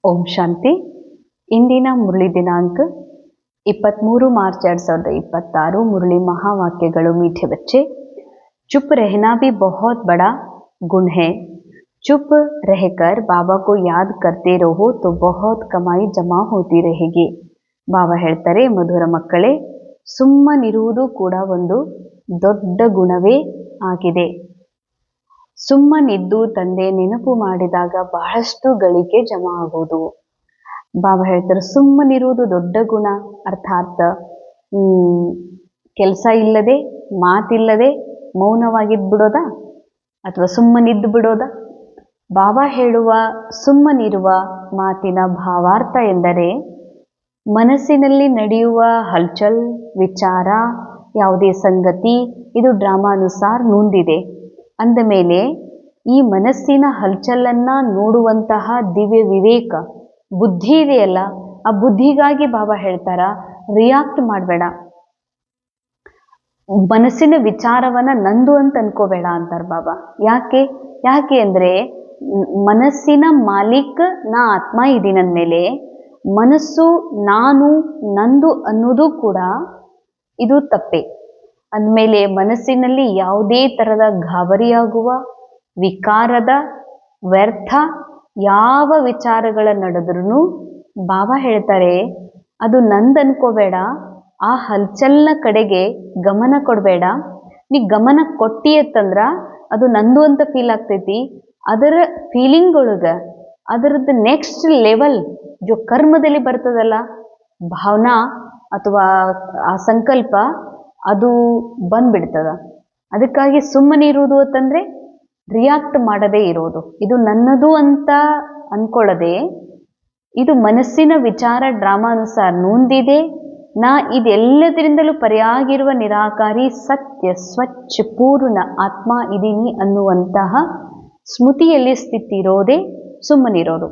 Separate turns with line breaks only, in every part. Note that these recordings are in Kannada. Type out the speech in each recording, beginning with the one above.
ಓಂ ಶಾಂತಿ. ಇಂದಿನ ಮುರಳಿ ದಿನಾಂಕ 23 ಮಾರ್ಚ್ 2026. मुरली महावाक्यಗಳು. मीठे बच्चे, चुप रहना भी बहुत बड़ा गुण है. चुप रहकर बाबा को याद करते रहो तो बहुत कमाई जमा होती रहेगी. ಬಾಬಾ ಹೇಳ್ತಾರೆ, ಮಧುರ ಮಕ್ಕಳೇ, ಸುಮ್ಮನಿರುವುದು ಕೂಡ ಒಂದು ದೊಡ್ಡ ಗುಣವೇ ಆಗಿದೆ. ಸುಮ್ಮನಿದ್ದು ತಂದೆ ನೆನಪು ಮಾಡಿದಾಗ ಬಹಳಷ್ಟು ಗಳಿಕೆ ಜಮಾ ಆಗೋದು. ಬಾಬಾ ಹೇಳ್ತಾರೆ, ಸುಮ್ಮನಿರುವುದು ದೊಡ್ಡ ಗುಣ. ಅರ್ಥಾತ್ ಕೆಲಸ ಇಲ್ಲದೆ, ಮಾತಿಲ್ಲದೆ ಮೌನವಾಗಿದ್ದು ಬಿಡೋದ ಅಥವಾ ಸುಮ್ಮನಿದ್ದು ಬಿಡೋದ? ಬಾಬಾ ಹೇಳುವ ಸುಮ್ಮನಿರುವ ಮಾತಿನ ಭಾವಾರ್ಥ ಎಂದರೆ, ಮನಸ್ಸಿನಲ್ಲಿ ನಡೆಯುವ ಹಲ್ಚಲ್, ವಿಚಾರ, ಯಾವುದೇ ಸಂಗತಿ ಇದು ಡ್ರಾಮಾನುಸಾರ ನೊಂದಿದೆ ಅಂದ ಮೇಲೆ ಈ ಮನಸ್ಸಿನ ಹಲ್ಚಲನ್ನ ನೋಡುವಂತಹ ದಿವ್ಯ ವಿವೇಕ ಬುದ್ಧಿ ಇದೆಯಲ್ಲ, ಆ ಬುದ್ಧಿಗಾಗಿ ಬಾಬಾ ಹೇಳ್ತಾರ, ರಿಯಾಕ್ಟ್ ಮಾಡಬೇಡ, ಮನಸ್ಸಿನ ವಿಚಾರವನ್ನ ನಂದು ಅಂತ ಅನ್ಕೋಬೇಡ ಅಂತಾರ ಬಾಬಾ. ಯಾಕೆ ಅಂದ್ರೆ ಮನಸ್ಸಿನ ಮಾಲೀಕ ನಾ ಆತ್ಮ ಇದೀನಂದ್ಮೇಲೆ ಮನಸ್ಸು ನಾನು ನಂದು ಅನ್ನೋದು ಕೂಡ ಇದು ತಪ್ಪೆ. ಅಂದಮೇಲೆ ಮನಸ್ಸಿನಲ್ಲಿ ಯಾವುದೇ ತರದ ಗಾಬರಿಯಾಗುವ, ವಿಕಾರದ, ವ್ಯರ್ಥ ಯಾವ ವಿಚಾರಗಳ ನಡೆದ್ರೂ ಬಾಬಾ ಹೇಳ್ತಾರೆ, ಅದು ನಂದು ಅನ್ಕೋಬೇಡ, ಆ ಹಲ್ಚಲ್ನ ಕಡೆಗೆ ಗಮನ ಕೊಡಬೇಡ. ನೀ ಗಮನ ಕೊಟ್ಟಿಯತ್ತಂದ್ರ ಅದು ನಂದು ಅಂತ ಫೀಲ್ ಆಗ್ತೈತಿ. ಅದರ ಫೀಲಿಂಗ್ ಒಳಗ ಅದರದ್ದು ನೆಕ್ಸ್ಟ್ ಲೆವೆಲ್ ಜೋ ಕರ್ಮದಲ್ಲಿ ಬರ್ತದಲ್ಲ, ಭಾವನಾ ಅಥವಾ ಆ ಸಂಕಲ್ಪ, ಅದು ಬಂದ್ಬಿಡ್ತದ. ಅದಕ್ಕಾಗಿ ಸುಮ್ಮನೆ ಇರುವುದು ಅಂತಂದ್ರೆ ರಿಯಾಕ್ಟ್ ಮಾಡದೇ ಇರೋದು. ಇದು ನನ್ನದು ಅಂತ ಅನ್ಕೊಳ್ಳದೆ, ಇದು ಮನಸ್ಸಿನ ವಿಚಾರ ಡ್ರಾಮಾನುಸಾರ ನೊಂದಿದೆ, ನಾ ಇದೆಲ್ಲದರಿಂದಲೂ ಪರ್ಯಾಗಿರುವ ನಿರಾಕಾರಿ ಸತ್ಯ ಸ್ವಚ್ಛ ಪೂರ್ಣ ಆತ್ಮ ಇದೀನಿ ಅನ್ನುವಂತಹ ಸ್ಮೃತಿಯಲ್ಲಿ ಸ್ಥಿತಿ ಇರೋದೇ ಸುಮ್ಮನಿರೋದು.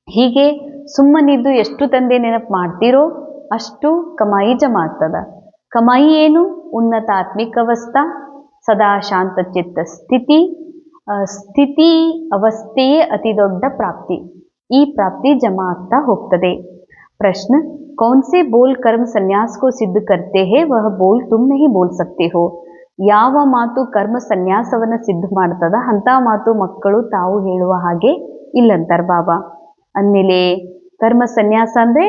ಹೀಗೆ ಸುಮ್ಮನಿದ್ದು ಎಷ್ಟು ತಂದೆ ನೆನಪು ಮಾಡ್ತೀರೋ ಅಷ್ಟು ಕಮಾಯಿ ಜಮಾ ಆಗ್ತದ. ಕಮಾಯಿ ಏನು? ಉನ್ನತ ಆತ್ಮಿಕ ಅವಸ್ಥಾ, ಸದಾ ಶಾಂತ ಚಿತ್ತ ಸ್ಥಿತಿ ಅವಸ್ಥೆಯೇ ಅತಿ ದೊಡ್ಡ ಪ್ರಾಪ್ತಿ. ಈ ಪ್ರಾಪ್ತಿ ಜಮಾ ಆಗ್ತಾ ಹೋಗ್ತದೆ. ಪ್ರಶ್ನ, कौन से बोल कर्म संन्यास को सिद्ध करते हैं, वह बोल तुम नहीं बोल सकते हो. ಯಾವ ಮಾತು ಕರ್ಮ ಸನ್ಯಾಸವನ್ನ ಸಿದ್ಧ ಮಾಡ್ತದ ಅಂತ ಮಾತು ಮಕ್ಕಳು ತಾವು ಹೇಳುವ ಹಾಗೆ ಇಲ್ಲಂತಾರ ಬಾಬಾ. ಅಂದಮೇಲೆ ಕರ್ಮ ಸನ್ಯಾಸ ಅಂದ್ರೆ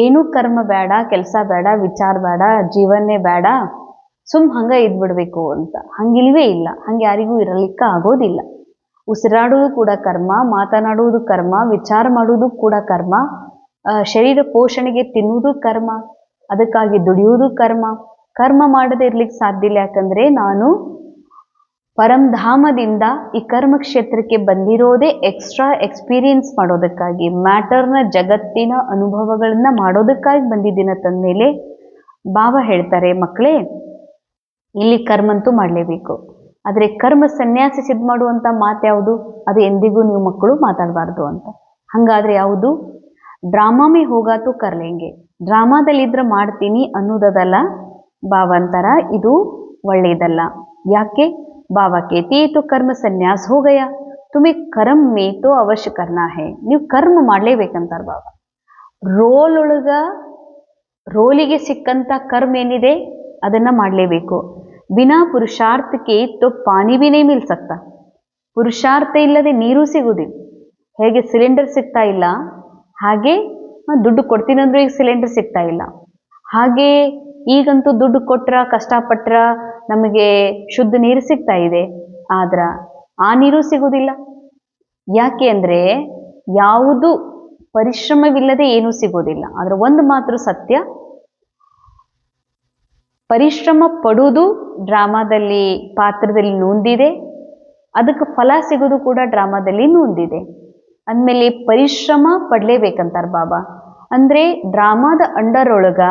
ಏನೂ ಕರ್ಮ ಬೇಡ, ಕೆಲಸ ಬೇಡ, ವಿಚಾರ ಬೇಡ, ಜೀವನೇ ಬೇಡ, ಹಂಗ ಇದ್ಬಿಡ್ಬೇಕು ಅಂತ. ಹಂಗಿಲ್ವೇ ಇಲ್ಲ. ಹಂಗೆ ಯಾರಿಗೂ ಇರಲಿಕ್ಕೆ ಆಗೋದಿಲ್ಲ. ಉಸಿರಾಡುವುದು ಕೂಡ ಕರ್ಮ, ಮಾತನಾಡುವುದು ಕರ್ಮ, ವಿಚಾರ ಮಾಡುವುದು ಕೂಡ ಕರ್ಮ, ಶರೀರ ಪೋಷಣೆಗೆ ತಿನ್ನುವುದು ಕರ್ಮ, ಅದಕ್ಕಾಗಿ ದುಡಿಯುವುದು ಕರ್ಮ. ಕರ್ಮ ಮಾಡದೆ ಇರ್ಲಿಕ್ಕೆ ಸಾಧ್ಯ ಇಲ್ಲ. ಯಾಕಂದ್ರೆ ನಾನು ಪರಂಧಾಮದಿಂದ ಈ ಕರ್ಮ ಕ್ಷೇತ್ರಕ್ಕೆ ಬಂದಿರೋದೇ ಎಕ್ಸ್ಟ್ರಾ ಎಕ್ಸ್ಪೀರಿಯನ್ಸ್ ಮಾಡೋದಕ್ಕಾಗಿ, ಮ್ಯಾಟರ್ನ ಜಗತ್ತಿನ ಅನುಭವಗಳನ್ನ ಮಾಡೋದಕ್ಕಾಗಿ ಬಂದಿದ್ದೀನ ತಂದ್ಮೇಲೆ ಬಾಬಾ ಹೇಳ್ತಾರೆ, ಮಕ್ಕಳೇ ಇಲ್ಲಿ ಕರ್ಮಂತೂ ಮಾಡಲೇಬೇಕು. ಆದರೆ ಕರ್ಮ ಸನ್ಯಾಸ ಸಿದ್ಧ ಮಾಡುವಂಥ ಮಾತು ಯಾವುದು? ಅದು ಎಂದಿಗೂ ನೀವು ಮಕ್ಕಳು ಮಾತಾಡಬಾರ್ದು ಅಂತ. ಹಂಗಾದ್ರೆ ಯಾವುದು? ಡ್ರಾಮಾಮೇ ಹೋಗಾತು ಕರ್ಲೆಂಗೆ, ಡ್ರಾಮಾದಲ್ಲಿದ್ರೆ ಮಾಡ್ತೀನಿ ಅನ್ನೋದಲ್ಲ ಬಾಬಾ ಅಂತಾರ. ಇದು ಒಳ್ಳೆಯದಲ್ಲ. ಯಾಕೆ? ಬಾಬಾ ಕೇತಿ ತೋ ಕರ್ಮ ಸನ್ಯಾಸ ಹೋ ಗಯಾ, ತುಮೆ ಕರ್ಮ ಮೇ ತೋ ಅವಶ್ಯ ಕರ್ನಾ ಹೇ. ನೀವು ಕರ್ಮ ಮಾಡಲೇಬೇಕಂತಾರ ಬಾಬಾ. ರೋಲಿಗೆ ಸಿಕ್ಕಂತ ಕರ್ಮ ಏನಿದೆ ಅದನ್ನ ಮಾಡಲೇಬೇಕು. ಬಿನಾ ಪುರುಷಾರ್ಥಕ್ಕೆ ತೋ ಪಾನಿ ಬಿ ನೈ ಮಿಲ್ ಸಕ್ತಾ. ಪುರುಷಾರ್ಥ ಇಲ್ಲದೆ ನೀರು ಸಿಗುವುದಿಲ್ಲ. ಹೇಗೆ ಸಿಲಿಂಡರ್ ಸಿಗ್ತಾ ಇಲ್ಲ, ಹಾಗೆ ದುಡ್ಡು ಕೊಡ್ತೀನಂದ್ರೂ ಈಗ ಸಿಲಿಂಡರ್ ಸಿಗ್ತಾ ಇಲ್ಲ. ಹಾಗೆ ಈಗಂತೂ ದುಡ್ಡು ಕೊಟ್ರ, ಕಷ್ಟಪಟ್ರ ನಮಗೆ ಶುದ್ಧ ನೀರು ಸಿಗ್ತಾ ಇದೆ, ಆದ್ರ ಆ ನೀರು ಸಿಗುವುದಿಲ್ಲ. ಯಾಕೆ ಅಂದ್ರೆ ಯಾವುದು ಪರಿಶ್ರಮವಿಲ್ಲದೆ ಏನೂ ಸಿಗೋದಿಲ್ಲ. ಆದ್ರೆ ಒಂದು ಮಾತ್ರ ಸತ್ಯ, ಪರಿಶ್ರಮ ಪಡುವುದು ಡ್ರಾಮಾದಲ್ಲಿ ಪಾತ್ರದಲ್ಲಿ ನೊಂದಿದೆ, ಅದಕ್ಕೆ ಫಲ ಸಿಗೋದು ಕೂಡ ಡ್ರಾಮಾದಲ್ಲಿ ನೊಂದಿದೆ. ಅಂದಮೇಲೆ ಪರಿಶ್ರಮ ಪಡಲೇಬೇಕಂತಾರ ಬಾಬಾ. ಅಂದ್ರೆ ಡ್ರಾಮಾದ ಅಂಡರ್ ಒಳಗ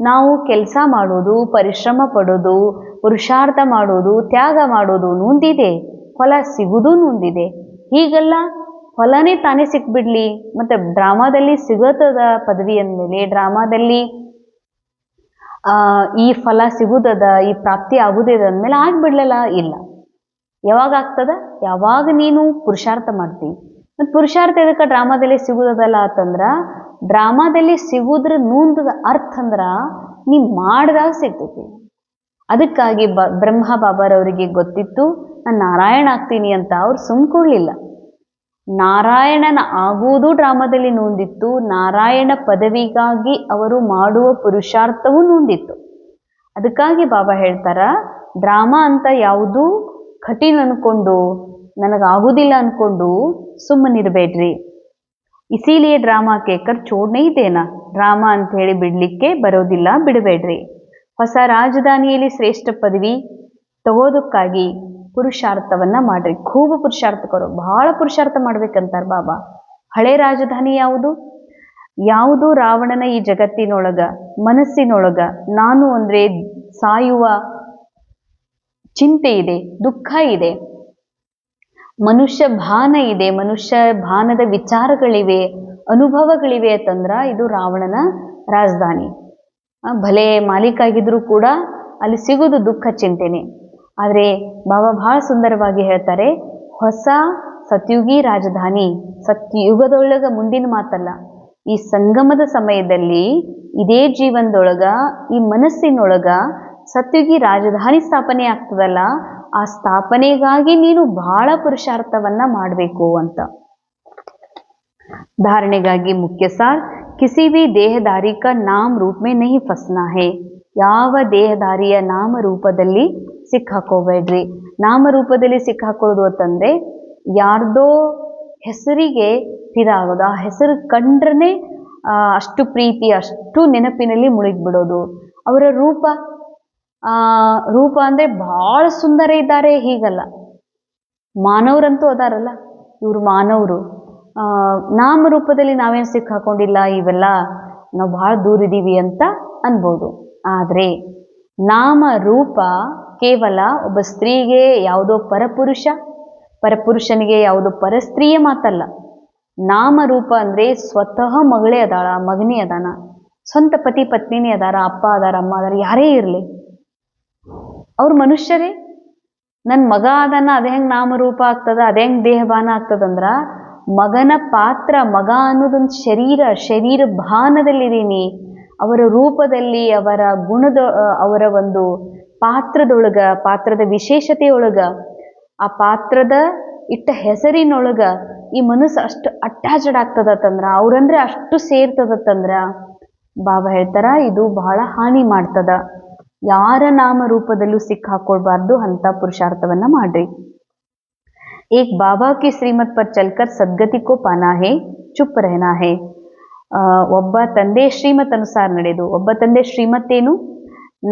ನಾವು ಕೆಲಸ ಮಾಡೋದು, ಪರಿಶ್ರಮ ಪಡೋದು, ಪುರುಷಾರ್ಥ ಮಾಡೋದು, ತ್ಯಾಗ ಮಾಡೋದು ನೊಂದಿದೆ, ಫಲ ಸಿಗುವುದು ನೊಂದಿದೆ. ಹೀಗೆಲ್ಲ ಫಲನೇ ತಾನೇ ಸಿಕ್ಬಿಡ್ಲಿ, ಮತ್ತೆ ಡ್ರಾಮಾದಲ್ಲಿ ಸಿಗತದ ಪದವಿ ಅಂದಮೇಲೆ, ಡ್ರಾಮಾದಲ್ಲಿ ಈ ಫಲ ಸಿಗುದದ, ಈ ಪ್ರಾಪ್ತಿ ಆಗುದಿದೆ ಅಂದಮೇಲೆ ಆಗ್ಬಿಡ್ಲಲ್ಲ? ಇಲ್ಲ. ಯಾವಾಗ ಆಗ್ತದ? ಯಾವಾಗ ನೀನು ಪುರುಷಾರ್ಥ ಮಾಡ್ತಿ, ಮತ್ತು ಪುರುಷಾರ್ಥ ಇದಕ್ಕೆ ಡ್ರಾಮಾದಲ್ಲಿ ಸಿಗುವುದಲ್ಲ ಅಂತಂದ್ರ, ಡ್ರಾಮಾದಲ್ಲಿ ಸಿಗುದ್ರ ನೂಂದದ ಅರ್ಥ ಅಂದ್ರ ನೀ ಮಾಡಿದಾಗ ಸಿಗ್ತೈತಿ. ಅದಕ್ಕಾಗಿ ಬ್ರಹ್ಮ ಬಾಬಾರವರಿಗೆ ಗೊತ್ತಿತ್ತು ನಾನು ನಾರಾಯಣ ಆಗ್ತೀನಿ ಅಂತ. ಅವ್ರು ಸುಮ್ಕೊಳ್ಲಿಲ್ಲ. ನಾರಾಯಣನ ಆಗುವುದು ಡ್ರಾಮಾದಲ್ಲಿ ನೂಂದಿತ್ತು. ನಾರಾಯಣ ಪದವಿಗಾಗಿ ಅವರು ಮಾಡುವ ಪುರುಷಾರ್ಥವೂ ನೂಂದಿತ್ತು. ಅದಕ್ಕಾಗಿ ಬಾಬಾ ಹೇಳ್ತಾರ, ಡ್ರಾಮಾ ಅಂತ ಯಾವುದೂ ಕಠಿಣ ಅನ್ಕೊಂಡು ನನಗಾಗುವುದಿಲ್ಲ ಅನ್ಕೊಂಡು ಸುಮ್ಮನಿರಬೇಡ್ರಿ. ಇಸಿಲಿಯೇ ಡ್ರಾಮಾ ಕೇಕರ್ ಚೋಡ್ನೇ ಇದೇನಾ, ಡ್ರಾಮಾ ಅಂತ ಹೇಳಿ ಬಿಡ್ಲಿಕ್ಕೆ ಬರೋದಿಲ್ಲ, ಬಿಡಬೇಡ್ರಿ. ಹೊಸ ರಾಜಧಾನಿಯಲ್ಲಿ ಶ್ರೇಷ್ಠ ಪದವಿ ತಗೋದಕ್ಕಾಗಿ ಪುರುಷಾರ್ಥವನ್ನ ಮಾಡ್ರಿ. ಖೂಬ ಪುರುಷಾರ್ಥ ಕರೋ, ಬಹಳ ಪುರುಷಾರ್ಥ ಮಾಡ್ಬೇಕಂತಾರ ಬಾಬಾ. ಹಳೆ ರಾಜಧಾನಿ ಯಾವುದು ರಾವಣನ ಈ ಜಗತ್ತಿನೊಳಗ ಮನಸ್ಸಿನೊಳಗ ನಾನು ಅಂದ್ರೆ ಸಾಯುವ ಚಿಂತೆ ಇದೆ, ದುಃಖ ಇದೆ, ಮನುಷ್ಯ ಭಾನ ಇದೆ, ಮನುಷ್ಯ ಭಾನದ ವಿಚಾರಗಳಿವೆ, ಅನುಭವಗಳಿವೆ ಅಂತಂದ್ರ ಇದು ರಾವಣನ ರಾಜಧಾನಿ. ಭಲೆ ಮಾಲೀಕ ಆಗಿದ್ರು ಕೂಡ ಅಲ್ಲಿ ಸಿಗೋದು ದುಃಖ ಚಿಂತೆನೆ. ಆದರೆ ಬಾಬಾ ಬಹಳ ಸುಂದರವಾಗಿ ಹೇಳ್ತಾರೆ, ಹೊಸ ಸತ್ಯುಗಿ ರಾಜಧಾನಿ, ಸತ್ಯುಗದೊಳಗ ಮುಂದಿನ ಮಾತಲ್ಲ, ಈ ಸಂಗಮದ ಸಮಯದಲ್ಲಿ ಇದೇ ಜೀವನದೊಳಗ ಈ ಮನಸ್ಸಿನೊಳಗ ಸತ್ಯುಗಿ ರಾಜಧಾನಿ ಸ್ಥಾಪನೆ ಆಗ್ತದಲ್ಲ, ಆ ಸ್ಥಾಪನೆಗಾಗಿ ನೀನು ಬಹಳ ಪುರುಷಾರ್ಥವನ್ನ ಮಾಡಬೇಕು ಅಂತ. धारणेಗಾಗಿ ಮುಖ್ಯ ಸಾರ್, ಕಿಸಿ ಭಿ ದೇಹದಾರಿ ಕಾ ನಾಮ ರೂಪ ಮೇ ನಹಿ ಫಸ್ನಾ ಹೈ. ಯಾವ ದೇಹದಾರಿಯ ನಾಮ ರೂಪದಲ್ಲಿ ಸಿಕ್ಕಾಕೋಬೇಡ್ರಿ. ನಾಮರೂಪದಲ್ಲಿ ಸಿಕ್ಕಾಕೊಳ್ಳೋದು ಅಂತಂದ್ರೆ ಯಾರ್ದೋ ಹೆಸರಿಗೆ ಫಿದಾಗೋದು, ಆ ಹೆಸರು ಕಂಡ್ರನೆ ಅಷ್ಟು ಪ್ರೀತಿ, ಅಷ್ಟು ನೆನಪಿನಲ್ಲಿ ಮುಳುಗಿಬಿಡೋದು. ಅವರ ರೂಪ ಅಂದ್ರೆ ಬಹಳ ಸುಂದರ ಇದ್ದಾರೆ ಹೀಗಲ್ಲ. ಮಾನವರಂತೂ ಅದಾರಲ್ಲ, ಇವರು ಮಾನವರು. ನಾಮರೂಪದಲ್ಲಿ ನಾವೇನು ಸಿಕ್ಕಾಕೊಂಡಿಲ್ಲ, ಇವೆಲ್ಲ ನಾವು ಬಹಳ ದೂರ ಇದೀವಿ ಅಂತ ಅನ್ಬೋದು. ಆದರೆ ನಾಮ ರೂಪ ಕೇವಲ ಒಬ್ಬ ಸ್ತ್ರೀಗೆ ಯಾವುದೋ ಪರಪುರುಷನಿಗೆ ಯಾವುದೋ ಪರಸ್ತ್ರೀಯ ಮಾತಲ್ಲ. ನಾಮರೂಪ ಅಂದ್ರೆ ಸ್ವತಃ ಮಗಳೇ ಅದಾಳ, ಮಗನೇ ಅದಾನ, ಸ್ವಂತ ಪತಿ ಪತ್ನಿನೇ ಅದಾರ, ಅಪ್ಪ ಅದಾರ, ಅಮ್ಮ ಅದಾರ, ಯಾರೇ ಇರಲಿ ಅವ್ರ ಮನುಷ್ಯರೇ. ನನ್ನ ಮಗ ಅದಾನ, ಅದ ಹೆಂಗ್ ನಾಮರೂಪ ಆಗ್ತದ, ಅದ ಹೆಂಗ್ ದೇಹಭಾನ ಆಗ್ತದಂದ್ರ, ಮಗನ ಪಾತ್ರ, ಮಗ ಅನ್ನೋದೊಂದು ಶರೀರ ಭಾನದಲ್ಲಿದ್ದೀನಿ. ಅವರ ರೂಪದಲ್ಲಿ, ಅವರ ಗುಣದ, ಅವರ ಒಂದು ಪಾತ್ರದೊಳಗ, ಪಾತ್ರದ ವಿಶೇಷತೆಯೊಳಗ, ಆ ಪಾತ್ರದ ಇಟ್ಟ ಹೆಸರಿನೊಳಗ ಈ ಮನಸ್ಸು ಅಷ್ಟು ಅಟ್ಯಾಚ್ಡ್ ಆಗ್ತದತ್ತಂದ್ರ, ಅವ್ರಂದ್ರೆ ಅಷ್ಟು ಸೇರ್ತದತ್ತಂದ್ರ ಬಾಬಾ ಹೇಳ್ತಾರ ಇದು ಬಹಳ ಹಾನಿ ಮಾಡ್ತದ. ಯಾರ ನಾಮ ರೂಪದಲ್ಲೂ ಸಿಕ್ಕಾಕೊಳ್ಬಾರ್ದು, ಅಂತ ಪುರುಷಾರ್ಥವನ್ನ ಮಾಡ್ರಿ. एक बाबा की श्रीमत पर चलकर सद्गति को पाना है, चुप रहना है. ಒಬ್ಬ ತಂದೆ ಶ್ರೀಮತ್ ಅನುಸಾರ ನಡೆದು, ಒಬ್ಬ ತಂದೆ ಶ್ರೀಮತ್ತೇನು,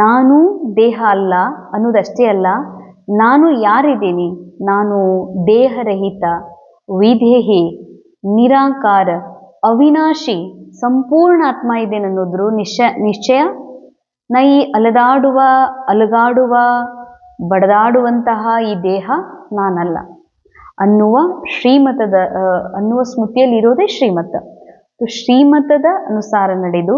ನಾನು ದೇಹ ಅಲ್ಲ ಅನ್ನೋದಷ್ಟೇ ಅಲ್ಲ, ನಾನು ಯಾರಿದ್ದೀನಿ, ನಾನು ದೇಹರಹಿತ, ವಿದೇಹಿ, ನಿರಾಕಾರ, ಅವಿನಾಶಿ, ಸಂಪೂರ್ಣ ಆತ್ಮ ಇದ್ದೇನೆ ಅನ್ನೋದ್ರು ನಿಶ್ಚಯ. ನಾ ಈ ಅಲಗಾಡುವ ಬಡದಾಡುವಂತಹ ಈ ದೇಹ ನಾನಲ್ಲ ಅನ್ನುವ ಸ್ಮೃತಿಯಲ್ಲಿ ಇರೋದೇ ಶ್ರೀಮತ. ಶ್ರೀಮತದ ಅನುಸಾರ ನಡೆದು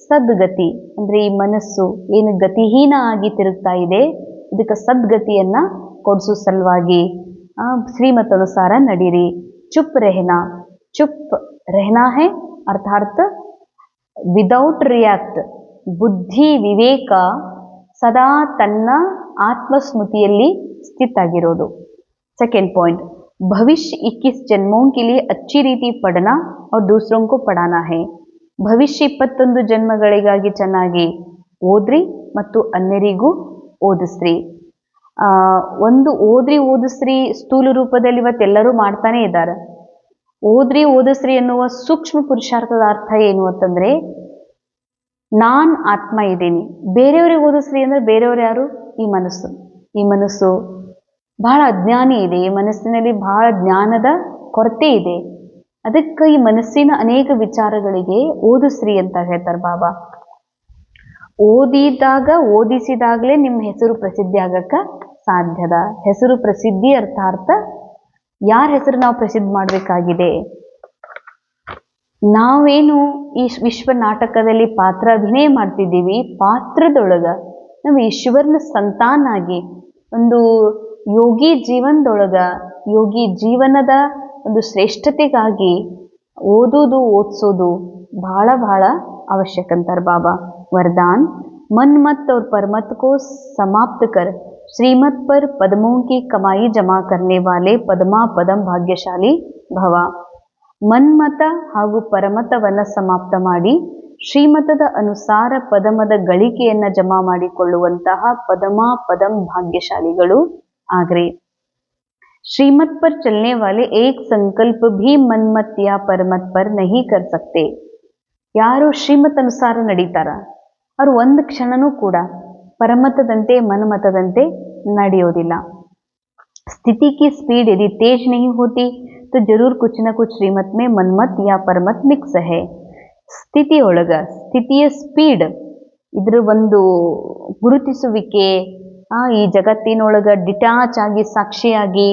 ಸದ್ಗತಿ ಅಂದ್ರೆ ಈ ಮನಸ್ಸು ಏನು ಗತಿಹೀನ ಆಗಿ ತಿರುಗ್ತಾ ಇದೆ, ಇದಕ್ಕೆ ಸದ್ಗತಿಯನ್ನ ಕೊಡಿಸೋ ಸಲುವಾಗಿ ಶ್ರೀಮತ ಅನುಸಾರ ನಡೀರಿ. ಚುಪ್ ರೆಹನಾ ಹೈ ಅರ್ಥಾತ್ ವಿದೌಟ್ ರಿಯಾಕ್ಟ್. ಬುದ್ಧಿ ವಿವೇಕ ಸದಾ ತನ್ನ ಆತ್ಮಸ್ಮೃತಿಯಲ್ಲಿ ಸ್ಥಿತಾಗಿರೋದು. सेकेंड पॉइंट, भविष्य 21 जन्मों के लिए अच्छी रीति पढ़ना और दूसरों को पढ़ाना है. ಭವಿಷ್ಯ 21 ಜನ್ಮಗಳಿಗಾಗಿ ಚೆನ್ನಾಗಿ ಓದ್ರಿ ಮತ್ತು ಅನ್ಯರಿಗೂ ಓದಿಸ್ರಿ. ಒಂದು ಓದಿಸ್ರಿ ಸ್ಥೂಲ ರೂಪದಲ್ಲಿ ಇವತ್ತೆಲ್ಲರೂ ಮಾಡ್ತಾನೆ ಇದ್ದಾರೆ. ಓದಿಸ್ರಿ ಎನ್ನುವ ಸೂಕ್ಷ್ಮ ಪುರುಷಾರ್ಥದ ಅರ್ಥ ಏನು ಅಂತಂದ್ರೆ, ನಾನ್ ಆತ್ಮ ಇದ್ದೀನಿ. ಬೇರೆಯವ್ರಿಗೆ ಓದಿಸ್ರಿ ಅಂದ್ರೆ ಬೇರೆಯವ್ರು ಯಾರು? ಈ ಮನಸ್ಸು ಬಹಳ ಅಜ್ಞಾನಿ ಇದೆ, ಈ ಮನಸ್ಸಿನಲ್ಲಿ ಬಹಳ ಜ್ಞಾನದ ಕೊರತೆ ಇದೆ. ಅದಕ್ಕೆ ಈ ಮನಸ್ಸಿನ ಅನೇಕ ವಿಚಾರಗಳಿಗೆ ಓದಿಸ್ರಿ ಅಂತ ಹೇಳ್ತಾರೆ ಬಾಬಾ. ಓದಿಸಿದಾಗಲೇ ನಿಮ್ಮ ಹೆಸರು ಪ್ರಸಿದ್ಧಿ ಆಗಕ್ಕ ಸಾಧ್ಯದ. ಹೆಸರು ಪ್ರಸಿದ್ಧಿ ಅರ್ಥಾರ್ಥ ಯಾರ ಹೆಸರು ನಾವು ಪ್ರಸಿದ್ಧ ಮಾಡಬೇಕಾಗಿದೆ. ನಾವೇನು ಈ ವಿಶ್ವ ನಾಟಕದಲ್ಲಿ ಪಾತ್ರ ಅಭಿನಯ ಮಾಡ್ತಿದ್ದೀವಿ, ಪಾತ್ರದೊಳಗ ನಾವು ಈಶ್ವರನ ಸಂತಾನಾಗಿ ಒಂದು ಯೋಗಿ ಜೀವನದ ಒಂದು ಶ್ರೇಷ್ಠತೆಗಾಗಿ ಓದಿಸೋದು ಬಹಳ ಬಹಳ आवश्यक अंतर बाबा। वरदान, मन मत और परमत को समाप्त कर श्रीमत पर पद्मों की कमाई जमा करने वाले पद्मा पदम भाग्यशाली भव। ಮನ್ಮತ ಹಾಗೂ ಪರಮತವನ್ನು ಸಮಾಪ್ತ ಮಾಡಿ ಶ್ರೀಮತದ ಅನುಸಾರ ಪದಮದ ಗಳಿಕೆಯನ್ನು ಜಮಾ ಮಾಡಿಕೊಳ್ಳುವಂತಹ ಪದಮಾ ಪದಂ ಭಾಗ್ಯಶಾಲಿಗಳು ಆಗ್ರಿ। श्रीमत पर चलने वाले एक संकल्प भी मनमत या परमत पर नहीं कर सकते। ಯಾರು ಶ್ರೀಮತ್ ಅನುಸಾರ ನಡೀತಾರ ಅವರು ಒಂದು ಕ್ಷಣನೂ ಕೂಡ ಪರಮತದಂತೆ ಮನ್ಮತದಂತೆ ನಡೆಯೋದಿಲ್ಲ। स्थिति की स्पीड यदि तेज नहीं होती तो जरूर कुछ न कुछ श्रीमत में मनमत या परमत मिक्स है। ಸ್ಥಿತಿ ಒಳಗ ಸ್ಥಿತಿಯ ಸ್ಪೀಡ್ ಇದ್ರ ಒಂದು ಗುರುತಿಸುವಿಕೆ ಈ ಜಗತ್ತಿನೊಳಗ ಡಿಟ್ಯಾಚ್ ಆಗಿ ಸಾಕ್ಷಿಯಾಗಿ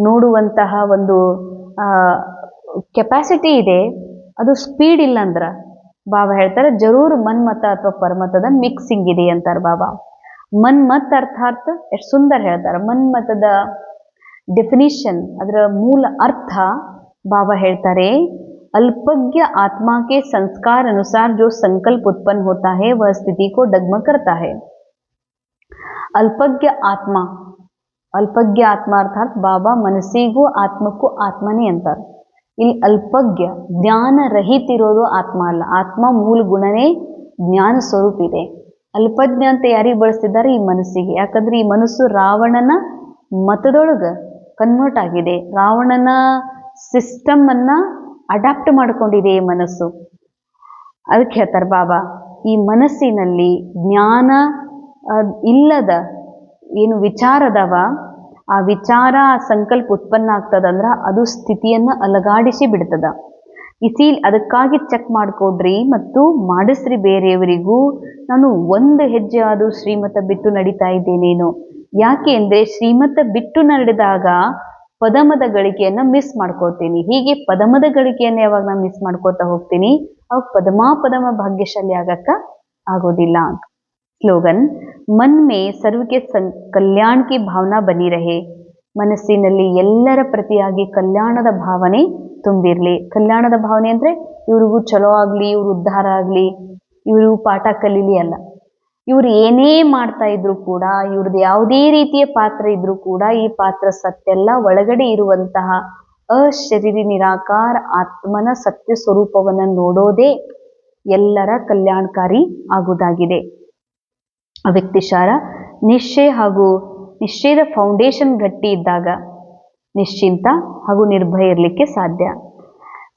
ನೋಡುವಂತಹ ಒಂದು ಕೆಪಾಸಿಟಿ ಇದೆ, ಅದು ಸ್ಪೀಡ್ ಇಲ್ಲ ಅಂದ್ರ ಬಾಬಾ ಹೇಳ್ತಾರೆ ಜರೂರ್ ಮನ್ಮತ ಅಥವಾ ಪರಮತದ ಮಿಕ್ಸಿಂಗ್ ಇದೆ ಅಂತಾರೆ ಬಾಬಾ। ಮನ್ಮತ್ ಅರ್ಥಾತ್ ಎಷ್ಟು ಸುಂದರ ಹೇಳ್ತಾರೆ, ಮನ್ಮತದ ಡೆಫಿನಿಷನ್ ಅದರ ಮೂಲ ಅರ್ಥ ಬಾಬಾ ಹೇಳ್ತಾರೆ, अल्पज्ञ आत्मा के संस्कार अनुसार जो संकल्प उत्पन्न होता है वह स्थिति को डगमग करता है। अल्पज्ञ आत्मा अर्थात बाबा ಮನಸ್ಸಿಗೂ ಆತ್ಮಕ್ಕೂ ಆತ್ಮನೇ ಅಂತಾರೆ। ಇಲ್ಲಿ ಅಲ್ಪಜ್ಞ ಜ್ಞಾನ ರಹಿತ ಇರೋದು ಆತ್ಮ ಅಲ್ಲ, ಆತ್ಮ ಮೂಲ ಗುಣನೇ ಜ್ಞಾನ ಸ್ವರೂಪ ಇದೆ। ಅಲ್ಪಜ್ಞ ಅಂತ ಯಾರಿಗೆ ಬಳಸ್ತಿದ್ದಾರೆ? ಈ ಮನಸ್ಸಿಗೆ। ಯಾಕಂದ್ರೆ ಈ ಮನಸ್ಸು ರಾವಣನ ಮತದೊಳಗ ಕನ್ವರ್ಟ್ ಆಗಿದೆ, ರಾವಣನ ಸಿಸ್ಟಮ್ ಅನ್ನ ಅಡಾಪ್ಟ್ ಮಾಡ್ಕೊಂಡಿದೆ ಈ ಮನಸ್ಸು। ಅದಕ್ಕೆ ಹೇಳ್ತಾರೆ ಬಾಬಾ, ಈ ಮನಸ್ಸಿನಲ್ಲಿ ಜ್ಞಾನ ಇಲ್ಲದ ಏನು ವಿಚಾರ ಅದಾವ, ಆ ವಿಚಾರ ಸಂಕಲ್ಪ ಉತ್ಪನ್ನ ಆಗ್ತದಂದ್ರ ಅದು ಸ್ಥಿತಿಯನ್ನ ಅಲಗಾಡಿಸಿ ಬಿಡ್ತದ। ಅದಕ್ಕಾಗಿ ಚೆಕ್ ಮಾಡ್ಕೊಡ್ರಿ ಮತ್ತು ಮಾಡಿಸ್ರಿ ಬೇರೆಯವರಿಗೂ, ನಾನು ಒಂದು ಹೆಜ್ಜೆ ಆದರೂ ಶ್ರೀಮತ ಬಿಟ್ಟು ನಡೀತಾ ಇದ್ದೇನೇನೋ। ಯಾಕೆ ಅಂದ್ರೆ ಶ್ರೀಮತ ಬಿಟ್ಟು ನಡೆದಾಗ ಪದಮದ ಗಳಿಕೆಯನ್ನು ಮಿಸ್ ಮಾಡ್ಕೋತೀನಿ। ಹೀಗೆ ಪದಮದ ಗಳಿಕೆಯನ್ನು ಯಾವಾಗ ನಾನು ಮಿಸ್ ಮಾಡ್ಕೋತಾ ಹೋಗ್ತೀನಿ ಅವಾಗ ಪದಮ ಭಾಗ್ಯಶಾಲಿ ಆಗಕ್ಕ ಆಗೋದಿಲ್ಲ। ಸ್ಲೋಗನ್, ಮನ್ ಮೇ ಸರ್ವಕ್ಕೆ ಕಲ್ಯಾಣ ಕಿ ಭಾವನಾ ಬನಿ ರಹೆ। ಮನಸ್ಸಿನಲ್ಲಿ ಎಲ್ಲರ ಪ್ರತಿಯಾಗಿ ಕಲ್ಯಾಣದ ಭಾವನೆ ತುಂಬಿರ್ಲಿ। ಕಲ್ಯಾಣದ ಭಾವನೆ ಅಂದ್ರೆ ಇವ್ರಿಗೂ ಚಲೋ ಆಗ್ಲಿ, ಇವ್ರು ಉದ್ಧಾರ ಆಗ್ಲಿ, ಇವ್ರಿಗೂ ಪಾಠ ಕಲೀಲಿ ಅಲ್ಲ। ಇವ್ರು ಏನೇ ಮಾಡ್ತಾ ಇದ್ರು ಕೂಡ, ಇವ್ರದ್ದು ಯಾವುದೇ ರೀತಿಯ ಪಾತ್ರ ಇದ್ರೂ ಕೂಡ ಈ ಪಾತ್ರ ಸತ್ಯಲ್ಲ, ಒಳಗಡೆ ಇರುವಂತಹ ಅಶರೀರಿ ನಿರಾಕಾರ ಆತ್ಮನ ಸತ್ಯ ಸ್ವರೂಪವನ್ನು ನೋಡೋದೇ ಎಲ್ಲರ ಕಲ್ಯಾಣಕಾರಿ ಆಗುವುದಾಗಿದೆ। ಅವ್ಯಕ್ತಿಸಾರ, ನಿಶ್ಚಯ ಹಾಗೂ ನಿಶ್ಚಯದ ಫೌಂಡೇಶನ್ ಗಟ್ಟಿ ಇದ್ದಾಗ ನಿಶ್ಚಿಂತ ಹಾಗೂ ನಿರ್ಭಯ ಇರಲಿಕ್ಕೆ ಸಾಧ್ಯ।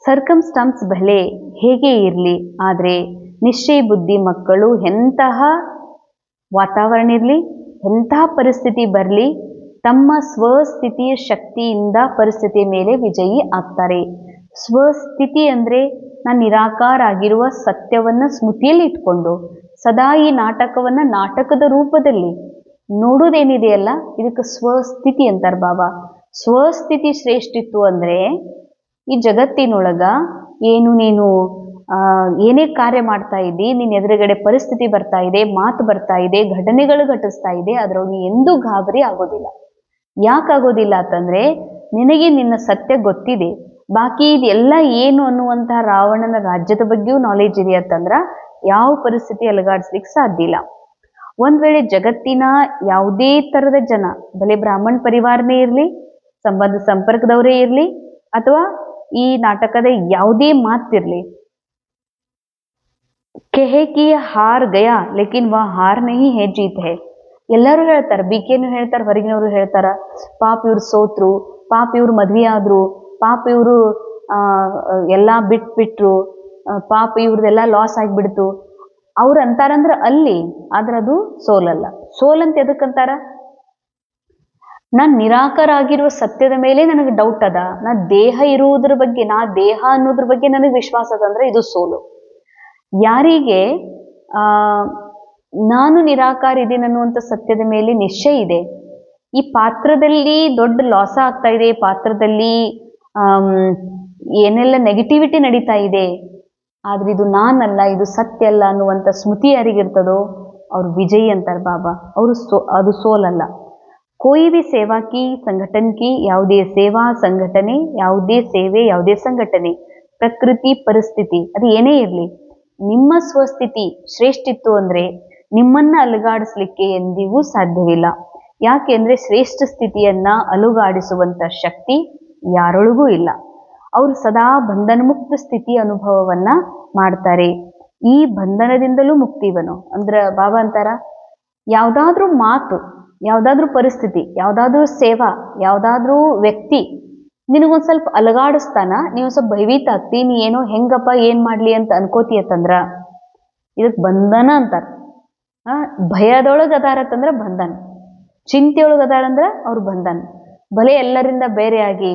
ಸರ್ಕಮ್ಸ್ಟಾನ್ಸ್ ಭಲೆ ಹೇಗೆ ಇರಲಿ, ಆದರೆ ನಿಶ್ಚಯ ಬುದ್ಧಿ ಮಕ್ಕಳು ಎಂತಹ ವಾತಾವರಣ ಇರಲಿ, ಎಂತಹ ಪರಿಸ್ಥಿತಿ ಬರಲಿ, ತಮ್ಮ ಸ್ವಸ್ಥಿತಿಯ ಶಕ್ತಿಯಿಂದ ಪರಿಸ್ಥಿತಿಯ ಮೇಲೆ ವಿಜಯಿ ಆಗ್ತಾರೆ। ಸ್ವಸ್ಥಿತಿ ಅಂದ್ರೆ ನಾನು ನಿರಾಕಾರ ಆಗಿರುವ ಸತ್ಯವನ್ನ ಸ್ಮೃತಿಯಲ್ಲಿ ಇಟ್ಕೊಂಡು ಸದಾ ಈ ನಾಟಕವನ್ನ ನಾಟಕದ ರೂಪದಲ್ಲಿ ನೋಡುವುದೇನಿದೆಯಲ್ಲ, ಇದಕ್ಕೆ ಸ್ವಸ್ಥಿತಿ ಅಂತಾರೆ ಬಾಬಾ। ಸ್ವಸ್ಥಿತಿ ಶ್ರೇಷ್ಠಿತ್ತು ಅಂದ್ರೆ ಈ ಜಗತ್ತಿನೊಳಗ ಏನು ನೀನು ಏನೇ ಕಾರ್ಯ ಮಾಡ್ತಾ ಇದ್ದಿ, ನಿನ್ನ ಎದುರುಗಡೆ ಪರಿಸ್ಥಿತಿ ಬರ್ತಾ ಇದೆ, ಮಾತು ಬರ್ತಾ ಇದೆ, ಘಟನೆಗಳು ಘಟಿಸ್ತಾ ಇದೆ, ಅದ್ರೊಳಗೆ ನೀ ಎಂದೂ ಗಾಬರಿ ಆಗೋದಿಲ್ಲ। ಯಾಕಾಗೋದಿಲ್ಲ ಅಂತಂದ್ರೆ ನಿನಗೆ ನಿನ್ನ ಸತ್ಯ ಗೊತ್ತಿದೆ, ಬಾಕಿ ಇದೆಲ್ಲ ಏನು ಅನ್ನುವಂತಹ ರಾವಣನ ರಾಜ್ಯದ ಬಗ್ಗೆಯೂ ನಾಲೆಜ್ ಇದೆ ಅಂತಂದ್ರ ಯಾವ ಪರಿಸ್ಥಿತಿ ಅಲಗಾಡಿಸ್ಲಿಕ್ಕೆ ಸಾಧ್ಯ ಇಲ್ಲ। ಒಂದ್ ವೇಳೆ ಜಗತ್ತಿನ ಯಾವುದೇ ತರದ ಜನ, ಭಲೆ ಬ್ರಾಹ್ಮಣ ಪರಿವಾರನೇ ಇರಲಿ, ಸಂಬಂಧ ಸಂಪರ್ಕದವರೇ ಇರಲಿ, ಅಥವಾ ಈ ನಾಟಕದ ಯಾವುದೇ ಮಾತಿರ್ಲಿ, ಕಹೆ ಕಿ ಹಾರ್ ಗಯಾ ಲೇಕಿನ್ ವಾ ಹಾರ್ ನಹೀ ಹೇ ಜೀತ್ ಹೇ। ಎಲ್ಲರೂ ಹೇಳ್ತಾರೆ, ಬಿಕೆನು ಹೇಳ್ತಾರೆ, ಹೊರಗಿನವರು ಹೇಳ್ತಾರ, ಪಾಪ ಇವ್ರು ಸೋತ್ರು, ಪಾಪ ಇವ್ರು ಮದ್ವೆ ಆದ್ರು, ಪಾಪ ಇವರು ಎಲ್ಲಾ ಬಿಟ್ಬಿಟ್ರು, ಪಾಪ ಇವ್ರದೆಲ್ಲ ಲಾಸ್ ಆಗಿಬಿಡ್ತು ಅವ್ರು ಅಂತಾರಂದ್ರ ಅಲ್ಲಿ, ಆದ್ರೆ ಅದು ಸೋಲಲ್ಲ। ಸೋಲಂತ ಎದಕ್ಕಂತಾರ? ನಾನ್ ನಿರಾಕಾರ ಆಗಿರುವ ಸತ್ಯದ ಮೇಲೆ ನನಗೆ ಡೌಟ್ ಅದ, ನಾ ದೇಹ ಇರುವುದ್ರ ಬಗ್ಗೆ, ನಾ ದೇಹ ಅನ್ನೋದ್ರ ಬಗ್ಗೆ ನನಗೆ ವಿಶ್ವಾಸ ಅದ ಅಂದ್ರೆ ಇದು ಸೋಲು। ಯಾರಿಗೆ ನಾನು ನಿರಾಕಾರ ಇದ್ದೀನಿ ಅನ್ನುವಂಥ ಸತ್ಯದ ಮೇಲೆ ನಿಶ್ಚಯ ಇದೆ, ಈ ಪಾತ್ರದಲ್ಲಿ ದೊಡ್ಡ ಲಾಸ ಆಗ್ತಾ ಇದೆ, ಪಾತ್ರದಲ್ಲಿ ಏನೆಲ್ಲ ನೆಗೆಟಿವಿಟಿ ನಡೀತಾ ಇದೆ, ಆದ್ರೆ ಇದು ನಾನಲ್ಲ, ಇದು ಸತ್ಯ ಅಲ್ಲ ಅನ್ನುವಂಥ ಸ್ಮೃತಿ ಯಾರಿಗಿರ್ತದೋ ಅವ್ರು ವಿಜಯಿ ಅಂತಾರೆ ಬಾಬಾ। ಅವರು ಅದು ಸೋಲಲ್ಲ। कोई भी सेवा की संगठन की ಯಾವುದೇ ಸೇವಾ ಸಂಘಟನೆ, ಯಾವುದೇ ಸೇವೆ, ಯಾವುದೇ ಸಂಘಟನೆ, ಪ್ರಕೃತಿ ಪರಿಸ್ಥಿತಿ ಅದು ಏನೇ ಇರಲಿ, ನಿಮ್ಮ ಸ್ವಸ್ಥಿತಿ ಶ್ರೇಷ್ಠ ಇತ್ತು ಅಂದ್ರೆ ನಿಮ್ಮನ್ನ ಅಲುಗಾಡಿಸ್ಲಿಕ್ಕೆ ಎಂದಿಗೂ ಸಾಧ್ಯವಿಲ್ಲ. ಯಾಕೆಂದ್ರೆ ಶ್ರೇಷ್ಠ ಸ್ಥಿತಿಯನ್ನ ಅಲುಗಾಡಿಸುವಂತ ಶಕ್ತಿ ಯಾರೊಳಗೂ ಇಲ್ಲ. ಅವರು ಸದಾ ಬಂಧನ ಮುಕ್ತ ಸ್ಥಿತಿ ಅನುಭವವನ್ನ ಮಾಡ್ತಾರೆ. ಈ ಬಂಧನದಿಂದಲೂ ಮುಕ್ತಿವನು ಅಂದ್ರ ಬಾಬಾ ಅಂತಾರ, ಯಾವ್ದಾದ್ರೂ ಮಾತು, ಯಾವ್ದಾದ್ರೂ ಪರಿಸ್ಥಿತಿ, ಯಾವ್ದಾದ್ರೂ ಸೇವಾ, ಯಾವ್ದಾದ್ರೂ ವ್ಯಕ್ತಿ ನಿನಗೊಂದ್ ಸ್ವಲ್ಪ ಅಲಗಾಡಿಸ್ತಾನ, ನೀವು ಸ್ವಲ್ಪ ಭಯಭೀತ ಆಗ್ತಿ, ನೀ ಏನೋ ಹೆಂಗಪ್ಪ ಏನ್ ಮಾಡ್ಲಿ ಅಂತ ಅನ್ಕೋತಿಯತ್ತಂದ್ರ ಇದಕ್ ಬಂಧನ ಅಂತಾರ. ಭಯದೊಳಗ ಅದಾರತ್ತಂದ್ರ ಬಂಧನ, ಚಿಂತೆಯೊಳಗ ಅದಾರಂದ್ರ ಅವ್ರ ಬಂಧನ. ಭಲೆ ಎಲ್ಲರಿಂದ ಬೇರೆಯಾಗಿ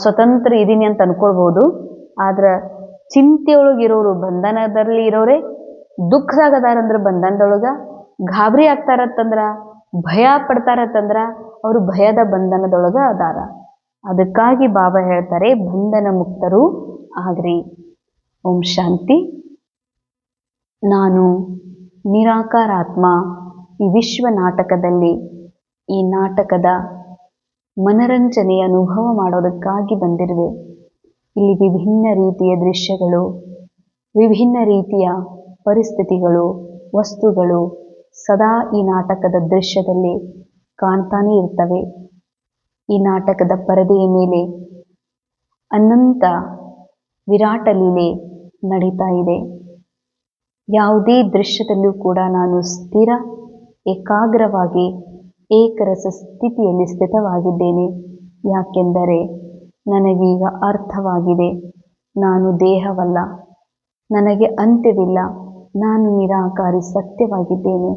ಸ್ವತಂತ್ರ ಇದೀನಿ ಅಂತ ಅನ್ಕೊಳ್ಬಹುದು, ಆದ್ರ ಚಿಂತೆಯೊಳಗಿರೋರು ಬಂಧನದಲ್ಲಿ ಇರೋರೆ, ದುಃಖದಾಗ ಅದಾರಂದ್ರ ಬಂಧನದೊಳಗ, ಗಾಬರಿ ಆಗ್ತಾರತ್ತಂದ್ರ, ಭಯ ಪಡ್ತಾರತ್ತಂದ್ರ ಅವರು ಭಯದ ಬಂಧನದೊಳಗ ಅದಾರ. ಅದಕ್ಕಾಗಿ ಬಾಬಾ ಹೇಳ್ತಾರೆ ಬಂಧನ ಮುಕ್ತರು ಆಗ್ರಿ. ಓಂ ಶಾಂತಿ. ನಾನು ನಿರಾಕಾರಾತ್ಮ ಈ ವಿಶ್ವ ನಾಟಕದಲ್ಲಿ, ಈ ನಾಟಕದ ಮನರಂಜನೆಯ ಅನುಭವ ಮಾಡೋದಕ್ಕಾಗಿ ಬಂದಿರುವೆ. ಇಲ್ಲಿ ವಿಭಿನ್ನ ರೀತಿಯ ದೃಶ್ಯಗಳು, ವಿಭಿನ್ನ ರೀತಿಯ ಪರಿಸ್ಥಿತಿಗಳು, ವಸ್ತುಗಳು ಸದಾ ಈ ನಾಟಕದ ದೃಶ್ಯದಲ್ಲಿ ಕಾಣ್ತಾನೆ ಇರ್ತವೆ. ಈ ನಾಟಕದ ಪರದೆಯ ಮೇಲೆ ಅನಂತ ವಿರಾಟ ಲೀಲೆ ನಡೀತಾ ಇದೆ. ಯಾವುದೇ ದೃಶ್ಯದಲ್ಲೂ ಕೂಡ ನಾನು ಸ್ಥಿರ, ಏಕಾಗ್ರವಾಗಿ ಏಕರಸ ಸ್ಥಿತಿಯಲ್ಲಿ ಸ್ಥಿತವಾಗಿದ್ದೇನೆ. ಯಾಕೆಂದರೆ ನನಗೀಗ ಅರ್ಥವಾಗಿದೆ, ನಾನು ದೇಹವಲ್ಲ, ನನಗೆ ಅಂತ್ಯವಿಲ್ಲ, ನಾನು ನಿರಾಕಾರಿ ಸತ್ಯವಾಗಿದ್ದೇನೆ.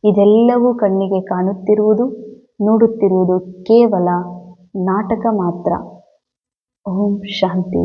ಇದೆಲ್ಲವೂ ಕಣ್ಣಿಗೆ ಕಾಣುತ್ತಿರುವುದು, ನೋಡುತ್ತಿರುವುದು ಕೇವಲ ನಾಟಕ ಮಾತ್ರ. ಓಂ ಶಾಂತಿ.